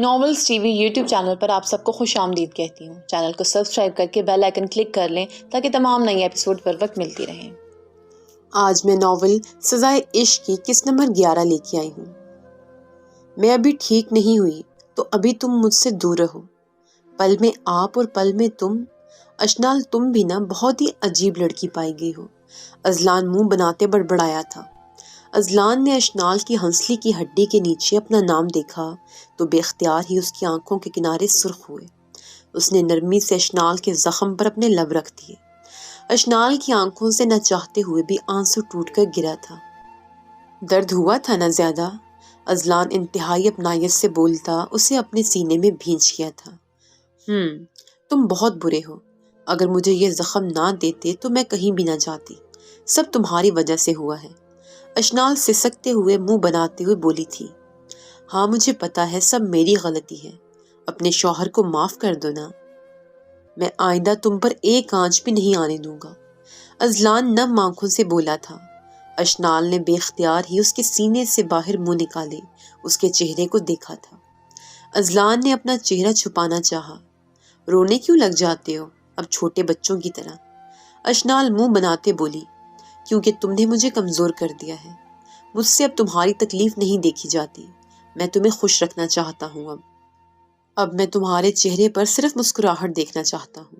Novels T V YouTube channel پر آپ سب کو خوش آمدید کہتی ہوں۔ چینل کو سبسکرائب کر کے بیل آئیکن کلک کر لیں تاکہ تمام نئی ایپیسوڈ پر وقت ملتی رہیں۔ آج میں ناول سزائے عشق کی قسط نمبر 11 لے کے آئی ہوں۔ میں ابھی ٹھیک نہیں ہوئی تو ابھی تم مجھ سے دور رہو، پل میں آپ اور پل میں تم۔ اشنال تم بھی نا بہت ہی عجیب لڑکی پائی گئی ہو، ازلان منہ بناتے بڑبڑایا تھا۔ ازلان نے اشنال کی ہنسلی کی ہڈی کے نیچے اپنا نام دیکھا تو بے اختیار ہی اس کی آنکھوں کے کنارے سرخ ہوئے۔ اس نے نرمی سے اشنال کے زخم پر اپنے لب رکھ دیے۔ اشنال کی آنکھوں سے نہ چاہتے ہوئے بھی آنسو ٹوٹ کر گرا تھا۔ درد ہوا تھا نہ زیادہ؟ ازلان انتہائی اپنائیت سے بولتا اسے اپنے سینے میں بھینچ گیا تھا۔ تم بہت برے ہو، اگر مجھے یہ زخم نہ دیتے تو میں کہیں بھی نہ جاتی، سب تمہاری وجہ سے ہوا ہے۔ اشنال سسکتے ہوئے منہ بناتے ہوئے بولی تھی۔ ہاں مجھے پتا ہے سب میری غلطی ہے، اپنے شوہر کو معاف کر دو نا، میں آئندہ تم پر ایک آنچ بھی نہیں آنے دوں گا۔ ازلان نم آنکھوں سے بولا تھا۔ اشنال نے بے اختیار ہی اس کے سینے سے باہر منہ نکالے اس کے چہرے کو دیکھا تھا۔ ازلان نے اپنا چہرہ چھپانا چاہا۔ رونے کیوں لگ جاتے ہو اب چھوٹے بچوں کی طرح؟ اشنال منہ بناتے بولی، کیونکہ تم نے مجھے کمزور کر دیا ہے، مجھ سے اب تمہاری تکلیف نہیں دیکھی جاتی، میں تمہیں خوش رکھنا چاہتا ہوں۔ اب میں تمہارے چہرے پر صرف مسکراہٹ دیکھنا چاہتا ہوں۔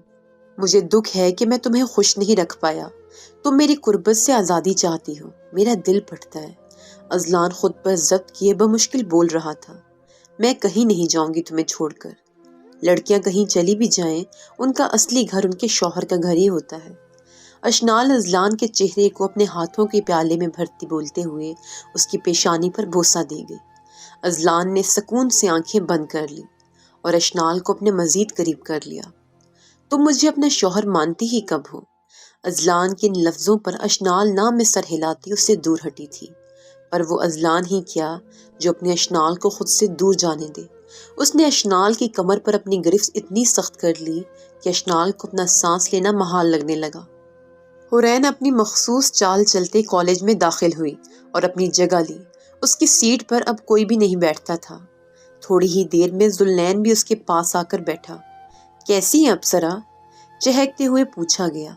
مجھے دکھ ہے کہ میں تمہیں خوش نہیں رکھ پایا، تم میری قربت سے آزادی چاہتی ہو، میرا دل پھٹتا ہے۔ ازلان خود پر ضبط کیے بمشکل بول رہا تھا۔ میں کہیں نہیں جاؤں گی تمہیں چھوڑ کر، لڑکیاں کہیں چلی بھی جائیں ان کا اصلی گھر ان کے شوہر کا گھر ہی ہوتا ہے۔ اشنال ازلان کے چہرے کو اپنے ہاتھوں کے پیالے میں بھرتی بولتے ہوئے اس کی پیشانی پر بوسہ دے گئی۔ ازلان نے سکون سے آنکھیں بند کر لی اور اشنال کو اپنے مزید قریب کر لیا۔ تم مجھے اپنا شوہر مانتی ہی کب ہو؟ ازلان کے ان لفظوں پر اشنال نام میں سر ہلاتی اس سے دور ہٹی تھی، پر وہ ازلان ہی کیا جو اپنے اشنال کو خود سے دور جانے دے۔ اس نے اشنال کی کمر پر اپنی گرفت اتنی سخت کر لی کہ اشنال کو اپنا سانس لینا محال لگنے لگا۔ حورین اپنی مخصوص چال چلتے کالج میں داخل ہوئی اور اپنی جگہ لی۔ اس کی سیٹ پر اب کوئی بھی نہیں بیٹھتا تھا۔ تھوڑی ہی دیر میں ذوالنین بھی اس کے پاس آ کر بیٹھا۔ کیسی ہیں اپسرا؟ چہکتے ہوئے پوچھا گیا۔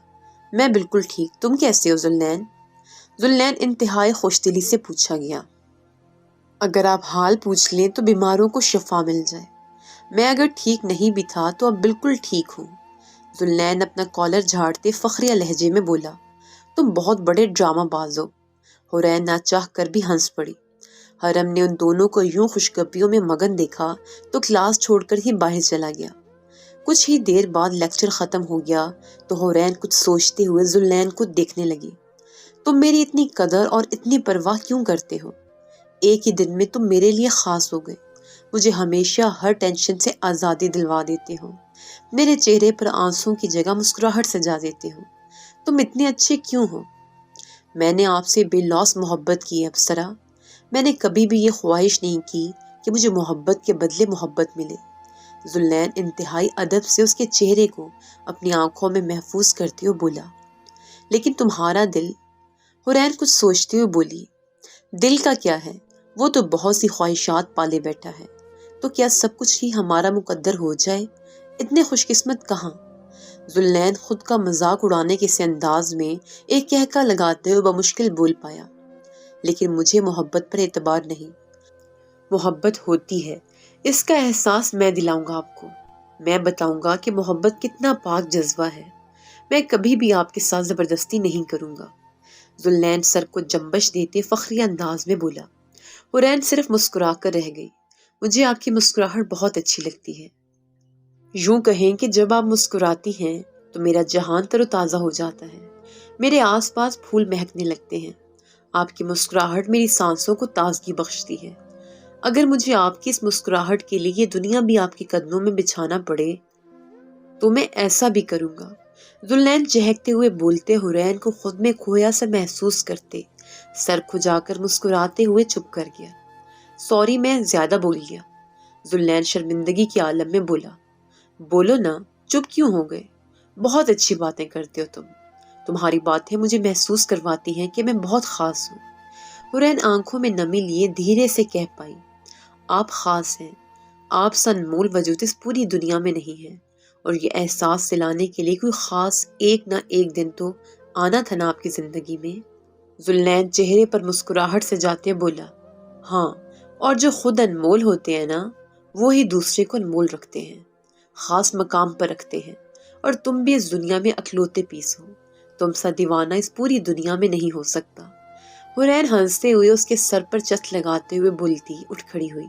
میں بالکل ٹھیک، تم کیسے ہو ذوالنین؟ ذوالنین انتہائی خوش دلی سے پوچھا گیا۔ اگر آپ حال پوچھ لیں تو بیماروں کو شفا مل جائے، میں اگر ٹھیک نہیں بھی تھا تو اب بالکل ٹھیک ہوں۔ ذوالنین اپنا کالر جھاڑتے فخریہ لہجے میں بولا۔ تم بہت بڑے ڈرامہ باز ہو۔ حورین نہ چاہ کر بھی ہنس پڑی۔ حرم نے ان دونوں کو یوں خوشگپیوں میں مگن دیکھا تو کلاس چھوڑ کر ہی باہر چلا گیا۔ کچھ ہی دیر بعد لیکچر ختم ہو گیا تو حورین کچھ سوچتے ہوئے ذوالنین کو دیکھنے لگی۔ تم میری اتنی قدر اور اتنی پرواہ کیوں کرتے ہو؟ ایک ہی دن میں تم میرے لیے خاص ہو گئے، مجھے ہمیشہ ہر ٹینشن سے آزادی دلوا دیتے ہو، میرے چہرے پر آنسوں کی جگہ مسکراہٹ سجا دیتے ہو۔ تم اتنے اچھے کیوں ہو؟ میں نے آپ سے بے لوث محبت کی ہے اپسرا، میں نے کبھی بھی یہ خواہش نہیں کی کہ مجھے محبت کے بدلے محبت ملے۔ ذوالنین انتہائی ادب سے اس کے چہرے کو اپنی آنکھوں میں محفوظ کرتے ہوئے بولا۔ لیکن تمہارا دل؟ حورین کچھ سوچتے ہوئے بولی۔ دل کا کیا ہے، وہ تو بہت سی خواہشات پالے بیٹھا ہے، تو کیا سب کچھ ہی ہمارا مقدر ہو جائے؟ اتنے خوش قسمت کہاں؟ ذوالنین خود کا مذاق اڑانے کے سے انداز میں ایک کہکا لگاتے ہوئے بمشکل بول پایا۔ لیکن مجھے محبت پر اعتبار نہیں، محبت ہوتی ہے، اس کا احساس میں دلاؤں گا آپ کو، میں بتاؤں گا کہ محبت کتنا پاک جذبہ ہے، میں کبھی بھی آپ کے ساتھ زبردستی نہیں کروں گا۔ ذوالنین سر کو جنبش دیتے فخریہ انداز میں بولا۔ حورین صرف مسکرا کر رہ گئی۔ مجھے آپ کی مسکراہٹ بہت اچھی لگتی ہے، یوں کہیں کہ جب آپ مسکراتی ہیں تو میرا جہان تر و تازہ ہو جاتا ہے، میرے آس پاس پھول مہکنے لگتے ہیں، آپ کی مسکراہٹ میری سانسوں کو تازگی بخشتی ہے۔ اگر مجھے آپ کی اس مسکراہٹ کے لیے یہ دنیا بھی آپ کے قدموں میں بچھانا پڑے تو میں ایسا بھی کروں گا۔ ذوالنین چہکتے ہوئے بولتے حورین کو خود میں کھویا سا محسوس کرتے سر کھجا کر مسکراتے ہوئے چپ کر گیا۔ سوری میں زیادہ بول گیا، ذوالنین شرمندگی کے عالم میں بولا۔ بولو نا، چپ کیوں ہو گئے؟ بہت اچھی باتیں کرتے ہو تم، تمہاری باتیں مجھے محسوس کرواتی ہیں کہ میں بہت خاص ہوں۔ حورین آنکھوں میں نمی لیے دھیرے سے کہہ پائی، آپ خاص ہیں، آپ سا انمول وجود اس پوری دنیا میں نہیں ہے، اور یہ احساس دلانے کے لیے کوئی خاص ایک نہ ایک دن تو آنا تھا نا آپ کی زندگی میں۔ ذوالنین چہرے پر مسکراہٹ سے جاتے بولا، ہاں، اور جو خود انمول ہوتے ہیں نا، وہی دوسرے کو انمول رکھتے ہیں، خاص مقام پر رکھتے ہیں، اور تم بھی اس دنیا میں اکلوتے پیس ہو، تم سا دیوانہ اس پوری دنیا میں نہیں ہو سکتا۔ حورین ہنستے ہوئے اس کے سر پر چت لگاتے ہوئے بولتی اٹھ کھڑی ہوئی،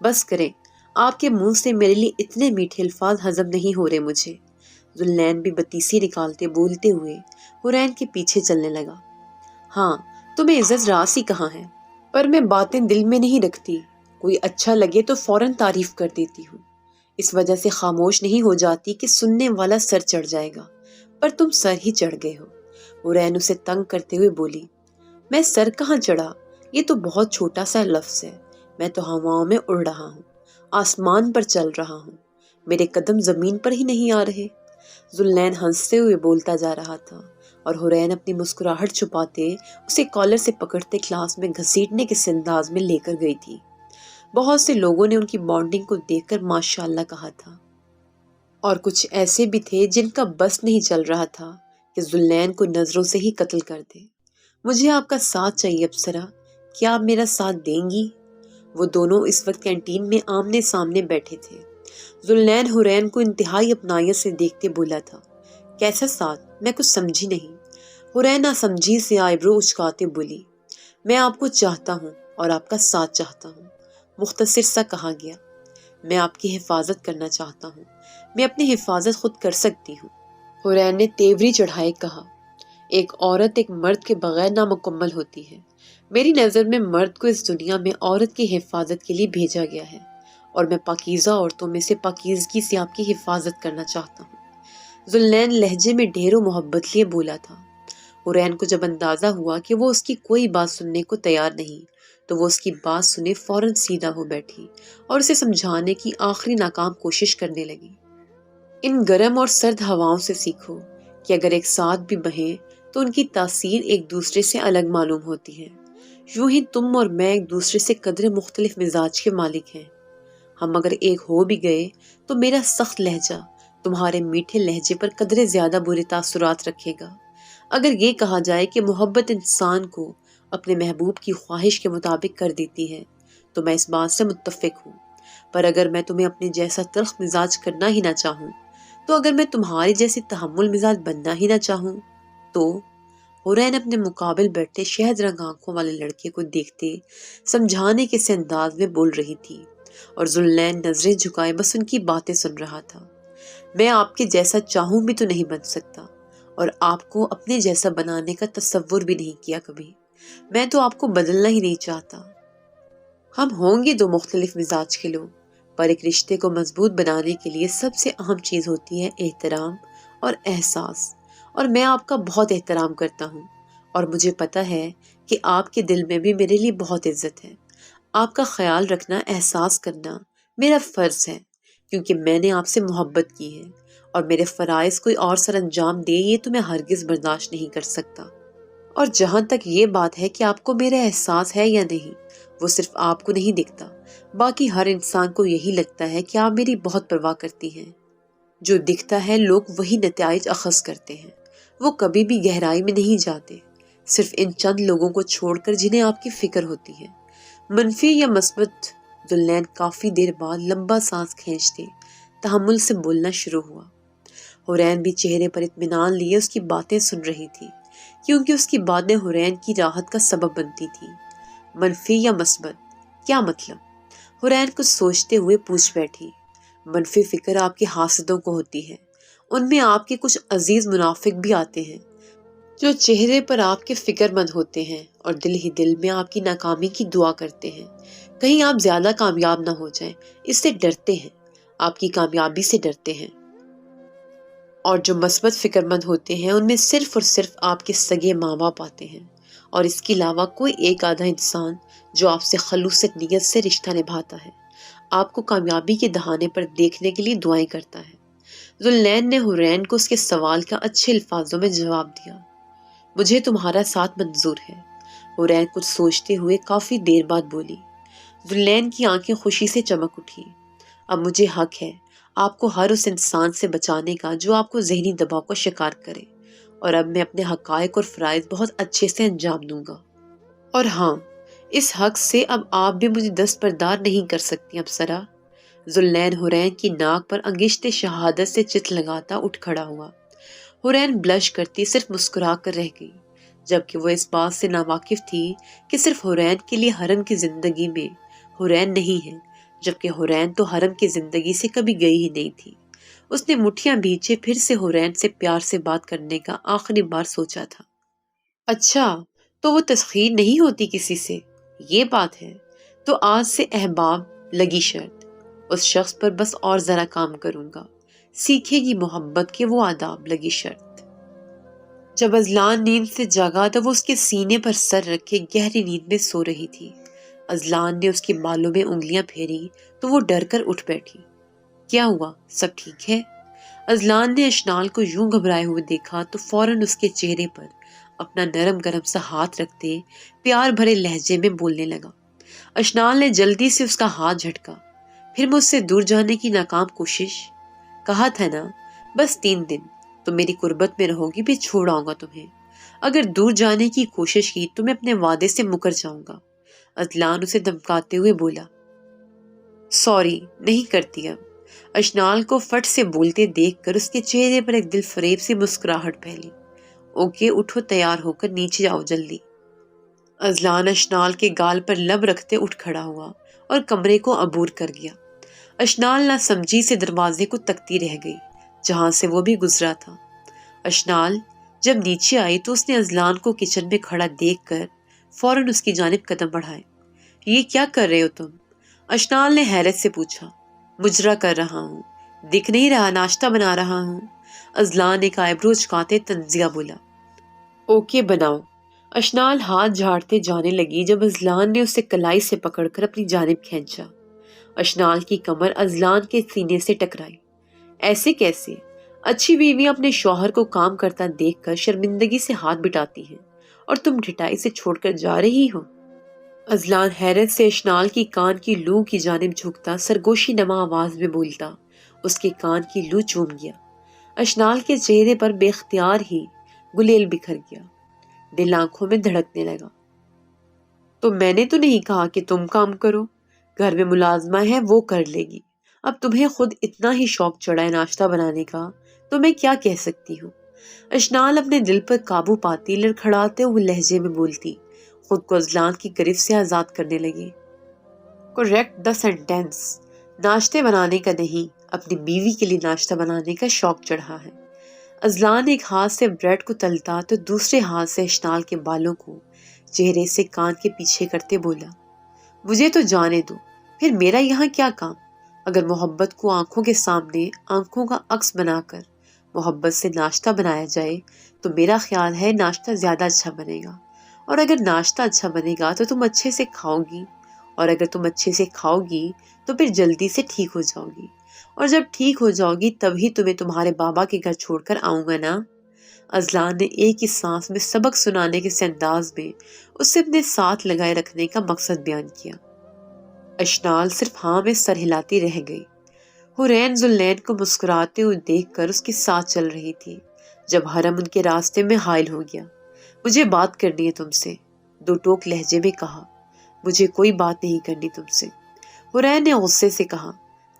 بس کریں، آپ کے منہ سے میرے لیے اتنے میٹھے الفاظ ہضم نہیں ہو رہے مجھے۔ ذوالنین بھی بتیسی نکالتے بولتے ہوئے حورین کے پیچھے چلنے لگا، ہاں، تمہیں عزت راس ہی کہاں ہے، پر میں باتیں دل میں نہیں رکھتی، کوئی اچھا لگے تو فوراً تعریف کر دیتی ہوں، اس وجہ سے خاموش نہیں ہو جاتی کہ سننے والا سر چڑھ جائے گا، پر تم سر ہی چڑھ گئے ہو۔ حورین اسے تنگ کرتے ہوئے بولی، میں سر کہاں چڑھا، یہ تو بہت چھوٹا سا لفظ ہے، میں تو ہواؤں میں اڑ رہا ہوں، آسمان پر چل رہا ہوں، میرے قدم زمین پر ہی نہیں آ رہے۔ ذوالنین ہنستے ہوئے بولتا جا رہا تھا، اور حورین اپنی مسکراہٹ چھپاتے اسے کالر سے پکڑتے کلاس میں گھسیٹنے کے انداز میں لے کر گئی تھی۔ بہت سے لوگوں نے ان کی بانڈنگ کو دیکھ کر ماشاء اللہ کہا تھا، اور کچھ ایسے بھی تھے جن کا بس نہیں چل رہا تھا کہ ذوالنین کو نظروں سے ہی قتل کر دے۔ مجھے آپ کا ساتھ چاہیے ابصرہ، کیا آپ میرا ساتھ دیں گی؟ وہ دونوں اس وقت کینٹین میں آمنے سامنے بیٹھے تھے۔ ذوالنین حورین کو انتہائی اپنائیت سے دیکھتے بولا تھا، کیسا ساتھ؟ میں کچھ سمجھی نہیں۔ حورین ناسمجھی سے آئیبرو اچکاتے بولی، میں آپ کو چاہتا ہوں اور آپ کا ساتھ چاہتا ہوں، مختصر سا کہا گیا۔ میں آپ کی حفاظت کرنا چاہتا ہوں، میں اپنی حفاظت خود کر سکتی ہوں۔ حورین نے تیوری چڑھائے کہا، ایک عورت ایک مرد کے بغیر نامکمل ہوتی ہے، میری نظر میں مرد کو اس دنیا میں عورت کی حفاظت کے لیے بھیجا گیا ہے، اور میں پاکیزہ عورتوں میں سے پاکیزگی سے آپ کی حفاظت کرنا چاہتا ہوں۔ ذوالنین لہجے میں ڈھیروں محبت لیے بولا تھا۔ حورین کو جب اندازہ ہوا کہ وہ اس کی کوئی بات سننے کو تیار نہیں، تو وہ اس کی بات سنے فوراً سیدھا ہو بیٹھی اور اسے سمجھانے کی آخری ناکام کوشش کرنے لگی۔ ان گرم اور سرد ہواؤں سے سیکھو کہ اگر ایک ساتھ بھی بہیں تو ان کی تاثیر ایک دوسرے سے الگ معلوم ہوتی ہے۔ یوں ہی تم اور میں ایک دوسرے سے قدرے مختلف مزاج کے مالک ہیں، ہم اگر ایک ہو بھی گئے تو میرا سخت لہجہ تمہارے میٹھے لہجے پر قدرے زیادہ برے تاثرات رکھے گا۔ اگر یہ کہا جائے کہ محبت انسان کو اپنے محبوب کی خواہش کے مطابق کر دیتی ہے تو میں اس بات سے متفق ہوں، پر اگر میں تمہیں اپنے جیسا تلخ مزاج کرنا ہی نہ چاہوں، تو اگر میں تمہاری جیسی تحمل مزاج بننا ہی نہ چاہوں تو؟ حورین اپنے مقابل بیٹھے شہد رنگ آنکھوں والے لڑکے کو دیکھتے سمجھانے کے سے انداز میں بول رہی تھی، اور ذوالنین نظریں جھکائے بس ان کی باتیں سن رہا تھا۔ میں آپ کے جیسا چاہوں بھی تو نہیں بن سکتا، اور آپ کو اپنے جیسا بنانے کا تصور بھی نہیں کیا کبھی۔ میں تو آپ کو بدلنا ہی نہیں چاہتا۔ ہم ہوں گے دو مختلف مزاج کے لوگ، پر ایک رشتے کو مضبوط بنانے کے لیے سب سے اہم چیز ہوتی ہے احترام اور احساس، اور میں آپ کا بہت احترام کرتا ہوں، اور مجھے پتا ہے کہ آپ کے دل میں بھی میرے لیے بہت عزت ہے۔ آپ کا خیال رکھنا، احساس کرنا میرا فرض ہے، کیونکہ میں نے آپ سے محبت کی ہے، اور میرے فرائض کوئی اور سر انجام دے یہ تو میں ہرگز برداشت نہیں کر سکتا۔ اور جہاں تک یہ بات ہے کہ آپ کو میرا احساس ہے یا نہیں، وہ صرف آپ کو نہیں دکھتا، باقی ہر انسان کو یہی لگتا ہے کہ آپ میری بہت پرواہ کرتی ہیں۔ جو دکھتا ہے لوگ وہی نتائج اخذ کرتے ہیں، وہ کبھی بھی گہرائی میں نہیں جاتے، صرف ان چند لوگوں کو چھوڑ کر جنہیں آپ کی فکر ہوتی ہے، منفی یا مثبت۔ ذوالنین کافی دیر بعد لمبا سانس کھینچتے تحمل سے بولنا شروع ہوا۔ حورین بھی چہرے پر اطمینان لیے اس کی باتیں سن رہی تھی، کیونکہ اس کی باتیں حورین کی راحت کا سبب بنتی تھی۔ منفی یا مثبت، کیا مطلب؟ حورین کچھ سوچتے ہوئے پوچھ بیٹھی۔ منفی فکر آپ کے حاسدوں کو ہوتی ہے، ان میں آپ کے کچھ عزیز منافق بھی آتے ہیں جو چہرے پر آپ کے فکر مند ہوتے ہیں اور دل ہی دل میں آپ کی ناکامی کی دعا کرتے ہیں، کہیں آپ زیادہ کامیاب نہ ہو جائیں، اس سے ڈرتے ہیں، آپ کی کامیابی سے ڈرتے ہیں۔ اور جو مثبت فکر مند ہوتے ہیں ان میں صرف اور صرف آپ کے سگے ماں باپ آتے ہیں، اور اس کے علاوہ کوئی ایک آدھا انسان جو آپ سے خلوص نیت سے رشتہ نبھاتا ہے، آپ کو کامیابی کے دہانے پر دیکھنے کے لیے دعائیں کرتا ہے۔ ذوالنین نے حورین کو اس کے سوال کا اچھے الفاظوں میں جواب دیا، مجھے تمہارا ساتھ منظور ہے۔ حورین کچھ سوچتے ہوئے کافی دیر بعد بولی۔ ذوالنین کی آنکھیں خوشی سے چمک اٹھی۔ اب مجھے حق ہے آپ کو ہر اس انسان سے بچانے کا جو آپ کو ذہنی دباؤ کا شکار کرے، اور اب میں اپنے حقائق اور فرائض بہت اچھے سے انجام دوں گا۔ اور ہاں، اس حق سے اب آپ بھی مجھے دستبردار نہیں کر سکتی ابصرا۔ ذوالنین حورین کی ناک پر انگشت شہادت سے چت لگاتا اٹھ کھڑا ہوا۔ حورین بلش کرتی صرف مسکرا کر رہ گئی، جبکہ وہ اس بات سے ناواقف تھی کہ صرف حورین کے لیے حرم کی زندگی میں حورین نہیں ہے، جبکہ حورین تو حرم کی زندگی سے کبھی گئی ہی نہیں تھی۔ اس نے مٹھیاں بھیجے پھر سے حورین سے پیار سے بات کرنے کا آخری بار سوچا تھا۔ اچھا، تو وہ تسخیر نہیں ہوتی کسی سے، یہ بات ہے۔ تو آج سے احباب لگی شرط، اس شخص پر بس اور ذرا کام کروں گا، سیکھے گی محبت کے وہ آداب، لگی شرط۔ جب ازلان نیند سے جاگا تو وہ اس کے سینے پر سر رکھے گہری نیند میں سو رہی تھی۔ ازلان نے اس کے بالوں میں انگلیاں پھیری تو وہ ڈر کر اٹھ بیٹھی۔ کیا ہوا، سب ٹھیک ہے؟ ازلان نے اشنال کو یوں گھبرائے ہوئے دیکھا تو فوراً اس کے چہرے پر اپنا نرم گرم سا ہاتھ رکھتے پیار بھرے لہجے میں بولنے لگا۔ اشنال نے جلدی سے اس کا ہاتھ جھٹکا۔ پھر مجھ سے دور جانے کی ناکام کوشش؟ کہا تھا نا، بس 3 دن تو میری قربت میں رہو گی، پھر چھوڑ آؤں گا تمہیں۔ اگر دور جانے کی کوشش کی تو میں اپنے وعدے سے مکر جاؤں گا۔ ازلان اسے دھمکاتے ہوئے بولا۔ سوری، نہیں کرتی اب۔ اشنال کو فٹ سے بولتے دیکھ کر اس کے چہرے پر ایک دل فریب سی مسکراہٹ پھیلی۔ اوکے، اٹھو، تیار ہو کر نیچے جاؤ جلدی۔ ازلان اشنال کے گال پر لب رکھتے اٹھ کھڑا ہوا اور کمرے کو عبور کر گیا۔ اشنال نہ سمجھی سے دروازے کو تکتی رہ گئی جہاں سے وہ بھی گزرا تھا۔ اشنال جب نیچے آئی تو اس نے ازلان کو کچن میں کھڑا دیکھ کر فوراً اس کی جانب قدم بڑھائے۔ یہ کیا کر رہے ہو تم؟ اشنال نے حیرت سے پوچھا۔ مجرا کر رہا ہوں، دکھ نہیں رہا ناشتہ بنا رہا ہوں؟ ازلان ایک آئیبرو اچکاتے تنزیہ بولا۔ اوکے بناؤ۔ اشنال ہاتھ جھاڑتے جانے لگی جب ازلان نے اسے کلائی سے پکڑ کر اپنی جانب کھینچا۔ اشنال کی کمر ازلان کے سینے سے ٹکرائی۔ ایسے کیسے؟ اچھی بیوی اپنے شوہر کو کام کرتا دیکھ کر شرمندگی سے ہاتھ بٹاتی ہیں، اور تم ڈھٹائی سے چھوڑ کر جا رہی ہو؟ ازلان حیرت سے اشنال کی کان کی لو کی جانب جھکتا سرگوشی نما آواز میں بولتا اس کے کان کی لو چوم گیا۔ اشنال کے چہرے پر بے اختیار ہی گلیل بکھر گیا، دل آنکھوں میں دھڑکنے لگا۔ تو میں نے تو نہیں کہا کہ تم کام کرو، گھر میں ملازمہ ہے وہ کر لے گی، اب تمہیں خود اتنا ہی شوق چڑھا ہے ناشتہ بنانے کا تو میں کیا کہہ سکتی ہوں؟ اشنال اپنے دل پر قابو پاتی لڑکھڑاتے ہوئے لہجے میں بولتی خود کو ازلان کی گرفت سے آزاد کرنے لگی۔ کریکٹ دا سینٹینس، ناشتے بنانے کا نہیں، اپنی بیوی کے لیے ناشتہ بنانے کا شوق چڑھا ہے۔ ازلان ایک ہاتھ سے بریڈ کو تلتا تو دوسرے ہاتھ سے اشنال کے بالوں کو چہرے سے کان کے پیچھے کرتے بولا۔ مجھے تو جانے دو، پھر میرا یہاں کیا کام؟ اگر محبت کو آنکھوں کے سامنے آنکھوں کا عکس بنا کر محبت سے ناشتہ بنایا جائے تو میرا خیال ہے ناشتہ زیادہ اچھا بنے گا، اور اگر ناشتہ اچھا بنے گا تو تم اچھے سے کھاؤ گی، اور اگر تم اچھے سے کھاؤ گی تو پھر جلدی سے ٹھیک ہو جاؤ گی، اور جب ٹھیک ہو جاؤ گی تبھی تمہیں تمہارے بابا کے گھر چھوڑ کر آؤں گا نا۔ ازلان نے ایک ہی سانس میں سبق سنانے کے انداز میں اسے اپنے ساتھ لگائے رکھنے کا مقصد بیان کیا۔ اشنال صرف ہاں میں سر ہلاتی رہ گئی۔ حورین ذوالنین کو مسکراتے ہوئے دیکھ کر اس کے ساتھ چل رہی تھی جب حرم ان کے راستے میں حائل ہو گیا۔ مجھے بات کرنی ہے تم سے، دو ٹوک لہجے میں کہا۔ مجھے کوئی بات نہیں کرنی تم سے، حورین نے غصے سے کہا۔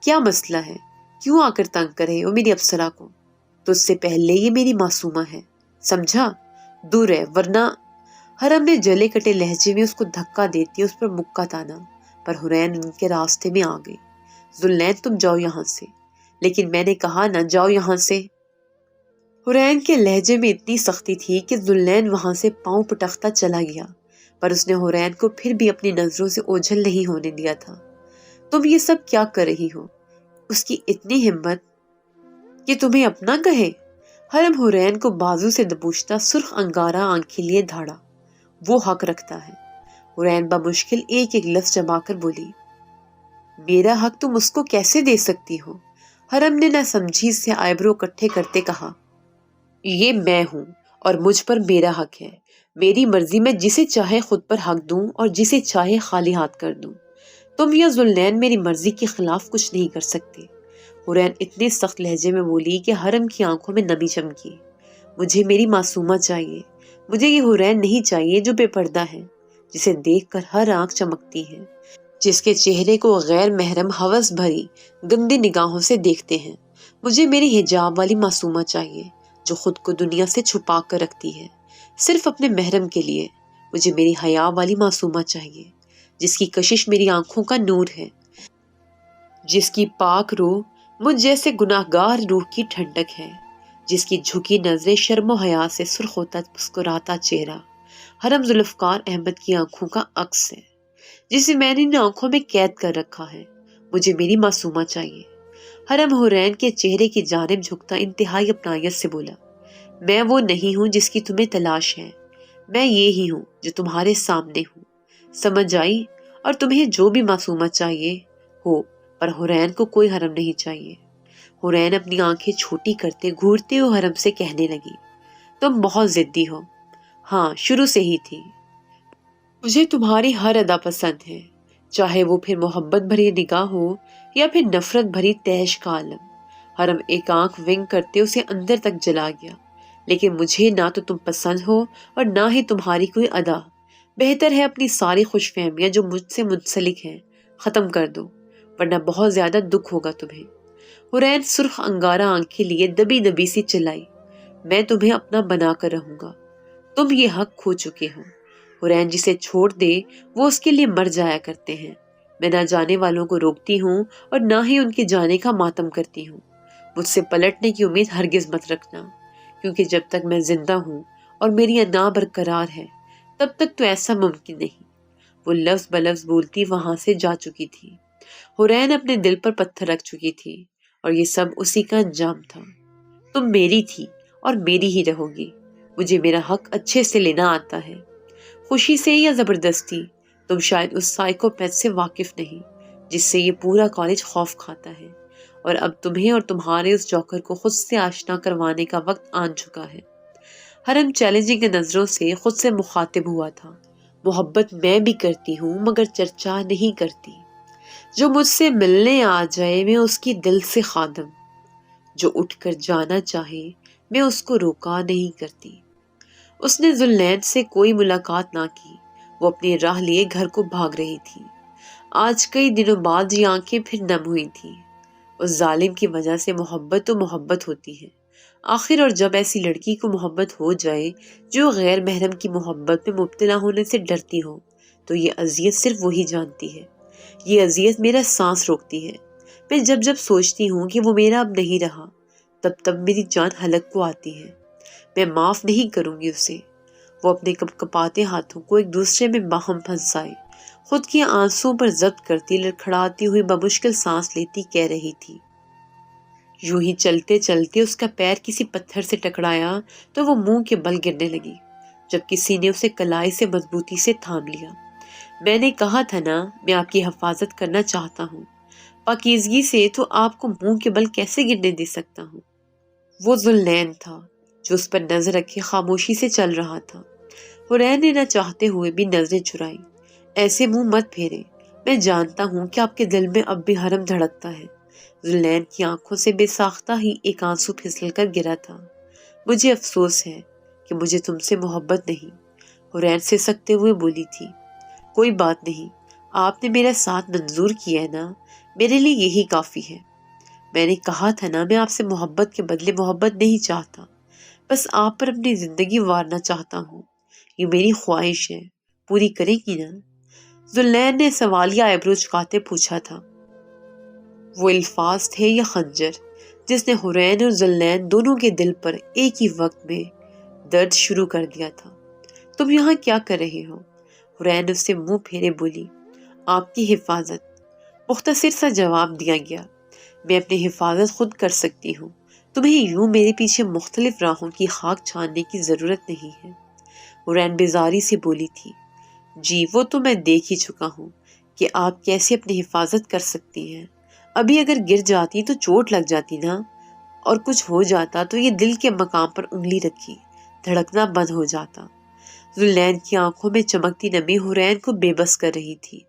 کیا مسئلہ ہے؟ کیوں آ کر تنگ کر رہے ہو میری ابصرا کو؟ تو اس سے پہلے یہ میری معصومہ ہے، سمجھا؟ دور ہے ورنہ۔ حرم نے جلے کٹے لہجے میں اس کو دھکا دیتی اس پر مکہ تانا، پر حورین ان کے راستے میں آ گئی۔ ذوالنین تم جاؤ یہاں سے، لیکن میں نے کہا نہ جاؤ یہاں سے۔ حورین کے لہجے میں اتنی سختی تھی کہ ذوالنین وہاں سے پاؤں پٹکتا چلا گیا، پر اس نے حورین کو پھر بھی اپنی نظروں سے اوجھل نہیں ہونے دیا تھا۔ تم یہ سب کیا کر رہی ہو؟ اس کی اتنی ہمت کہ تمہیں اپنا کہے؟ حرم حورین کو بازو سے دبوچتا سرخ انگارہ آنکھیں لیے دھاڑا۔ وہ حق رکھتا ہے۔ حورین بمشکل ایک ایک لفظ جما کر بولی۔ میرا حق تم اس کو کیسے دے سکتی ہو؟ حرم نے نہ سمجھی سے آئیبرو کٹھے کرتے کہا۔ یہ میں ہوں اور مجھ پر میرا حق ہے، میری مرضی، میں جسے چاہے خود پر حق دوں اور جسے چاہے خالی ہاتھ کر دوں۔ تم یا ذوالنین میری مرضی کے خلاف کچھ نہیں کر سکتے۔ حورین اتنے سخت لہجے میں بولی کہ حرم کی آنکھوں میں نمی چمکی۔ مجھے میری معصومہ چاہیے، مجھے یہ حورین نہیں چاہیے جو بے پردہ ہے، جسے دیکھ کر ہر آنکھ چمکتی ہے، جس کے چہرے کو غیر محرم ہوس بھری گندی نگاہوں سے دیکھتے ہیں۔ مجھے میری حجاب والی معصومہ چاہیے جو خود کو دنیا سے چھپا کر رکھتی ہے صرف اپنے محرم کے لیے۔ مجھے میری حیا والی معصومہ چاہیے جس کی کشش میری آنکھوں کا نور ہے، جس کی پاک روح مجھ جیسے گناہگار روح کی ٹھنڈک ہے، جس کی جھکی نظریں شرم و حیا سے سرخ ہوتا مسکراتا چہرہ حرم ذوالفقار احمد کی آنکھوں کا عکس ہے، جسے میں نے ان آنکھوں میں قید کر رکھا ہے۔ مجھے میری معصومہ چاہیے۔ حرم حورین کے چہرے کی جانب جھکتا انتہائی اپنائیت سے بولا، میں وہ نہیں ہوں جس کی تمہیں تلاش ہے، میں یہ ہی ہوں جو تمہارے سامنے ہوں۔ سمجھ آئی؟ اور تمہیں جو بھی معصومہ چاہیے ہو، پر حورین کو کوئی حرم نہیں چاہیے۔ حورین اپنی آنکھیں چھوٹی کرتے گھورتے ہوئے حرم سے کہنے لگی، تم بہت ضدی ہو۔ ہاں، شروع سے ہی تھی۔ مجھے تمہاری ہر ادا پسند ہے، چاہے وہ پھر محبت بھری نگاہ ہو یا پھر نفرت بھری تیش کا عالم۔ حرم ایک آنکھ ونگ کرتے اسے اندر تک جلا گیا۔ لیکن مجھے نہ تو تم پسند ہو اور نہ ہی تمہاری کوئی ادا۔ بہتر ہے اپنی ساری خوش فہمیاں جو مجھ سے منسلک ہیں ختم کر دو، ورنہ بہت زیادہ دکھ ہوگا تمہیں۔ حورین سرخ انگارہ آنکھیں لیے دبی دبی سی چلائی، میں تمہیں اپنا بنا کر رہوں گا، تم یہ حق کھو چکے ہو۔ حورین جسے چھوڑ دے وہ اس کے لیے مر جایا کرتے ہیں۔ میں نہ جانے والوں کو روکتی ہوں اور نہ ہی ان کے جانے کا ماتم کرتی ہوں۔ مجھ سے پلٹنے کی امید ہرگز مت رکھنا، کیونکہ جب تک میں زندہ ہوں اور میری انا برقرار ہے تب تک تو ایسا ممکن نہیں۔ وہ لفظ بلفظ بولتی وہاں سے جا چکی تھی۔ حورین اپنے دل پر پتھر رکھ چکی تھی اور یہ سب اسی کا انجام تھا۔ تم میری تھی اور میری ہی رہو گی۔ مجھے میرا حق اچھے سے لینا آتا ہے، خوشی سے یا زبردستی۔ تم شاید اس سائیکوپیتھ سے واقف نہیں جس سے یہ پورا کالج خوف کھاتا ہے، اور اب تمہیں اور تمہارے اس جوکر کو خود سے آشنا کروانے کا وقت آن چکا ہے۔ حرم چیلنجنگ نظروں سے خود سے مخاطب ہوا تھا۔ محبت میں بھی کرتی ہوں مگر چرچا نہیں کرتی۔ جو مجھ سے ملنے آ جائے میں اس کی دل سے خادم، جو اٹھ کر جانا چاہے میں اس کو روکا نہیں کرتی۔ اس نے ذوالنین سے کوئی ملاقات نہ کی، وہ اپنی راہ لیے گھر کو بھاگ رہی تھی۔ آج کئی دنوں بعد یہ آنکھیں پھر نم ہوئی تھیں۔ اس ظالم کی وجہ سے محبت تو محبت ہوتی ہے آخر، اور جب ایسی لڑکی کو محبت ہو جائے جو غیر محرم کی محبت میں مبتلا ہونے سے ڈرتی ہو تو یہ اذیت صرف وہی جانتی ہے۔ یہ اذیت میرا سانس روکتی ہے۔ میں جب جب سوچتی ہوں کہ وہ میرا اب نہیں رہا تب تب میری جان حلق کو آتی ہے۔ میں معاف نہیں کروں گی اسے۔ وہ اپنے کپ کپاتے ہاتھوں کو ایک دوسرے میں باہم پھنسائے خود کی آنسوں پر ضبط کرتی لڑکھڑاتی ہوئی بمشکل سانس لیتی کہہ رہی تھی۔ یوں ہی چلتے چلتے اس کا پیر کسی پتھر سے ٹکرایا تو وہ منہ کے بل گرنے لگی، جب کسی نے اسے کلائی سے مضبوطی سے تھام لیا۔ میں نے کہا تھا نا، میں آپ کی حفاظت کرنا چاہتا ہوں، پاکیزگی سے تو آپ کو منہ کے بل کیسے گرنے دے سکتا ہوں۔ وہ ذوالنین تھا جو اس پر نظر رکھے خاموشی سے چل رہا تھا۔ حورین نے نہ چاہتے ہوئے بھی نظریں چرائی۔ ایسے منہ مت پھیرے، میں جانتا ہوں کہ آپ کے دل میں اب بھی حرم دھڑکتا ہے۔ ذوالنین کی آنکھوں سے بے ساختہ ہی ایک آنسو پھسل کر گرا تھا۔ مجھے افسوس ہے کہ مجھے تم سے محبت نہیں، حورین سے سکتے ہوئے بولی تھی۔ کوئی بات نہیں، آپ نے میرا ساتھ منظور کیا ہے نا، میرے لیے یہی کافی ہے۔ میں نے کہا تھا نا، میں آپ سے محبت کے بدلے محبت نہیں چاہتا، بس آپ پر اپنی زندگی وارنا چاہتا ہوں۔ یہ میری خواہش ہے، پوری کرے گی نا؟ ذوالنین نے سوالیہ آئیبرو چکاتے پوچھا تھا۔ وہ الفاظ تھے یا خنجر جس نے حورین اور ذوالنین دونوں کے دل پر ایک ہی وقت میں درد شروع کر دیا تھا۔ تم یہاں کیا کر رہے ہو؟ حورین اس سے منہ پھیرے بولی، آپ کی حفاظت۔ مختصر سا جواب دیا گیا، میں اپنی حفاظت خود کر سکتی ہوں، تمہیں یوں میرے پیچھے مختلف راہوں کی خاک چھاننے کی ضرورت نہیں ہے۔ حورین بیزاری سے بولی تھی، جی وہ تو میں دیکھ ہی چکا ہوں کہ آپ کیسے اپنی حفاظت کر سکتی ہیں۔ ابھی اگر گر جاتی تو چوٹ لگ جاتی نا، اور کچھ ہو جاتا تو یہ دل کے مقام پر انگلی رکھی دھڑکنا بند ہو جاتا۔ ذوالنین کی آنکھوں میں چمکتی نمی حورین کو بے بس کر رہی تھی۔